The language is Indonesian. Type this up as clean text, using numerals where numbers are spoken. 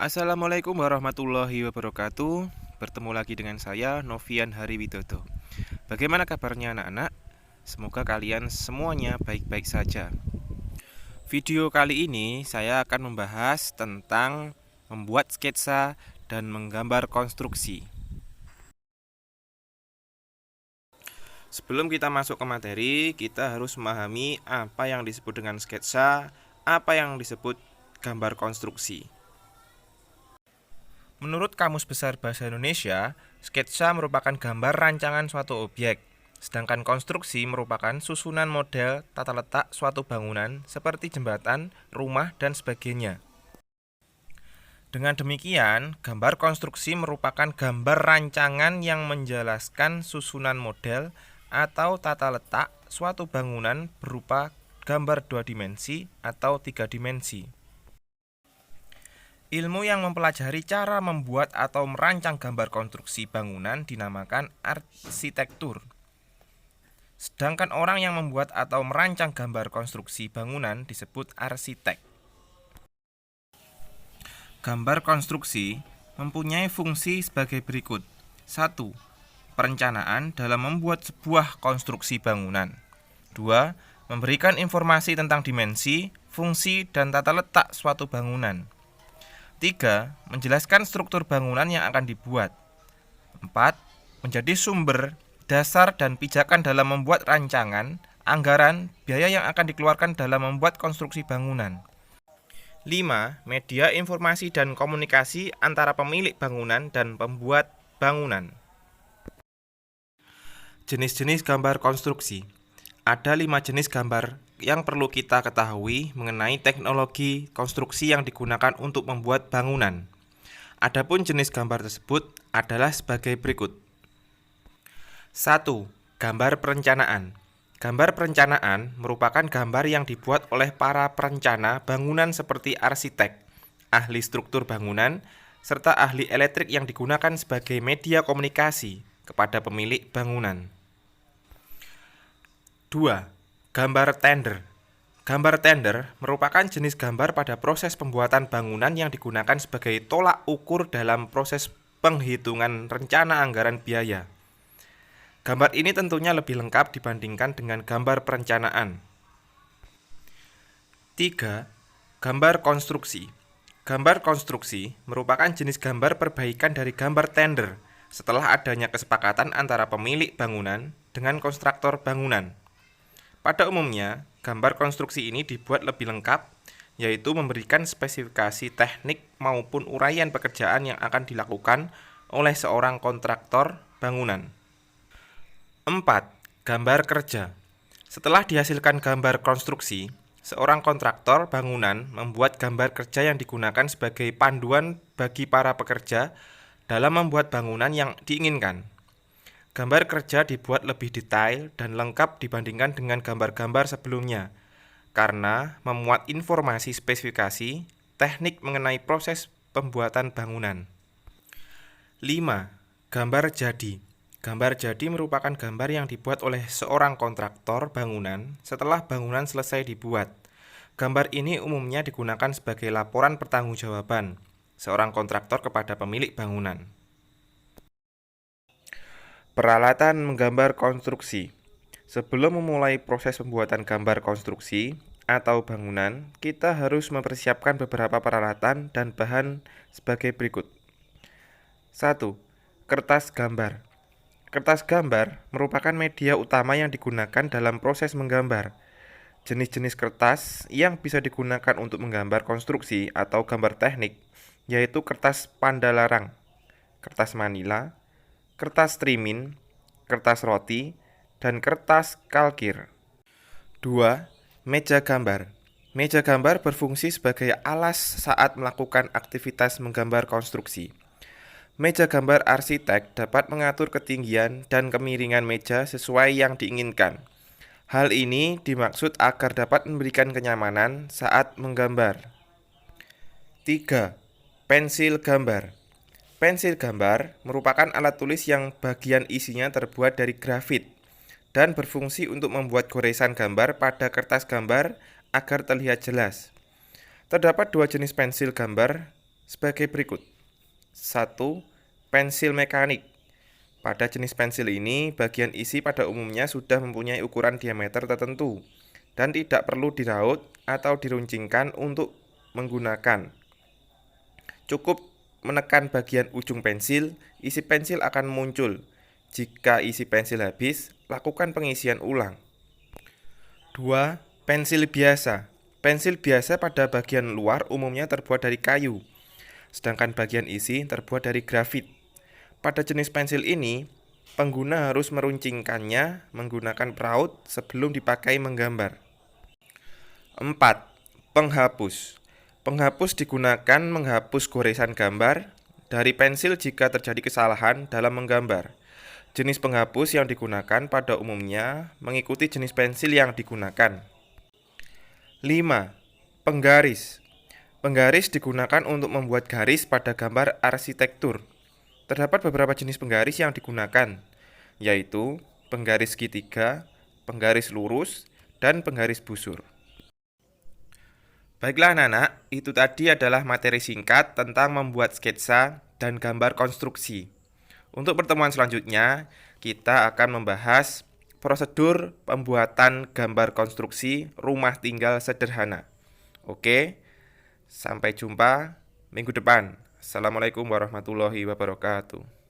Assalamualaikum warahmatullahi wabarakatuh. Bertemu lagi dengan saya, Novian Hariwidodo. Bagaimana kabarnya anak-anak? Semoga kalian semuanya baik-baik saja. Video kali ini saya akan membahas tentang membuat sketsa dan menggambar konstruksi. Sebelum kita masuk ke materi, kita harus memahami apa yang disebut dengan sketsa, apa yang disebut gambar konstruksi. Menurut Kamus Besar Bahasa Indonesia, sketsa merupakan gambar rancangan suatu objek, sedangkan konstruksi merupakan susunan model tata letak suatu bangunan seperti jembatan, rumah, dan sebagainya. Dengan demikian, gambar konstruksi merupakan gambar rancangan yang menjelaskan susunan model atau tata letak suatu bangunan berupa gambar 2 dimensi atau 3 dimensi. Ilmu yang mempelajari cara membuat atau merancang gambar konstruksi bangunan dinamakan arsitektur. Sedangkan orang yang membuat atau merancang gambar konstruksi bangunan disebut arsitek. Gambar konstruksi mempunyai fungsi sebagai berikut. 1. Perencanaan dalam membuat sebuah konstruksi bangunan. 2. Memberikan informasi tentang dimensi, fungsi, dan tata letak suatu bangunan. 3. Menjelaskan struktur bangunan yang akan dibuat. 4. Menjadi sumber, dasar, dan pijakan dalam membuat rancangan, anggaran, biaya yang akan dikeluarkan dalam membuat konstruksi bangunan. 5. Media informasi dan komunikasi antara pemilik bangunan dan pembuat bangunan. Jenis-jenis gambar konstruksi. Ada 5 jenis gambar yang perlu kita ketahui mengenai teknologi konstruksi yang digunakan untuk membuat bangunan. Adapun jenis gambar tersebut adalah sebagai berikut. 1. Gambar perencanaan. Gambar perencanaan merupakan gambar yang dibuat oleh para perencana bangunan seperti arsitek, ahli struktur bangunan, serta ahli elektrik yang digunakan sebagai media komunikasi kepada pemilik bangunan. 2. Gambar tender. Gambar tender merupakan jenis gambar pada proses pembuatan bangunan yang digunakan sebagai tolak ukur dalam proses penghitungan rencana anggaran biaya. Gambar ini tentunya lebih lengkap dibandingkan dengan gambar perencanaan. 3. Gambar konstruksi. Gambar konstruksi merupakan jenis gambar perbaikan dari gambar tender setelah adanya kesepakatan antara pemilik bangunan dengan kontraktor bangunan. Pada umumnya, gambar konstruksi ini dibuat lebih lengkap, yaitu memberikan spesifikasi teknik maupun uraian pekerjaan yang akan dilakukan oleh seorang kontraktor bangunan. 4. Gambar kerja. Setelah dihasilkan gambar konstruksi, seorang kontraktor bangunan membuat gambar kerja yang digunakan sebagai panduan bagi para pekerja dalam membuat bangunan yang diinginkan. Gambar kerja dibuat lebih detail dan lengkap dibandingkan dengan gambar-gambar sebelumnya, karena memuat informasi spesifikasi, teknik mengenai proses pembuatan bangunan. 5. Gambar jadi. Gambar jadi merupakan gambar yang dibuat oleh seorang kontraktor bangunan setelah bangunan selesai dibuat. Gambar ini umumnya digunakan sebagai laporan pertanggungjawaban seorang kontraktor kepada pemilik bangunan. Peralatan menggambar konstruksi. Sebelum memulai proses pembuatan gambar konstruksi atau bangunan, kita harus mempersiapkan beberapa peralatan dan bahan sebagai berikut. 1. Kertas gambar. Kertas gambar merupakan media utama yang digunakan dalam proses menggambar. Jenis-jenis kertas yang bisa digunakan untuk menggambar konstruksi atau gambar teknik yaitu kertas pandalarang, kertas manila, kertas trimin, kertas roti, dan kertas kalkir. 2. Meja gambar. Meja gambar berfungsi sebagai alas saat melakukan aktivitas menggambar konstruksi. Meja gambar arsitek dapat mengatur ketinggian dan kemiringan meja sesuai yang diinginkan. Hal ini dimaksud agar dapat memberikan kenyamanan saat menggambar. 3. Pensil gambar. Pensil gambar merupakan alat tulis yang bagian isinya terbuat dari grafit dan berfungsi untuk membuat goresan gambar pada kertas gambar agar terlihat jelas. Terdapat 2 jenis pensil gambar sebagai berikut. 1. Pensil mekanik. Pada jenis pensil ini, bagian isi pada umumnya sudah mempunyai ukuran diameter tertentu dan tidak perlu diraut atau diruncingkan untuk menggunakan. Cukup menekan bagian ujung pensil, isi pensil akan muncul. Jika isi pensil habis, lakukan pengisian ulang. 2. Pensil biasa. Pensil biasa pada bagian luar umumnya terbuat dari kayu, sedangkan bagian isi terbuat dari grafit. Pada jenis pensil ini, pengguna harus meruncingkannya menggunakan peraut sebelum dipakai menggambar. 4. Penghapus. Penghapus digunakan menghapus goresan gambar dari pensil jika terjadi kesalahan dalam menggambar. Jenis penghapus yang digunakan pada umumnya mengikuti jenis pensil yang digunakan. 5. Penggaris. Penggaris digunakan untuk membuat garis pada gambar arsitektur. Terdapat beberapa jenis penggaris yang digunakan, yaitu penggaris segitiga, penggaris lurus, dan penggaris busur. Baiklah anak-anak, itu tadi adalah materi singkat tentang membuat sketsa dan gambar konstruksi. Untuk pertemuan selanjutnya, kita akan membahas prosedur pembuatan gambar konstruksi rumah tinggal sederhana. Oke, sampai jumpa minggu depan. Assalamualaikum warahmatullahi wabarakatuh.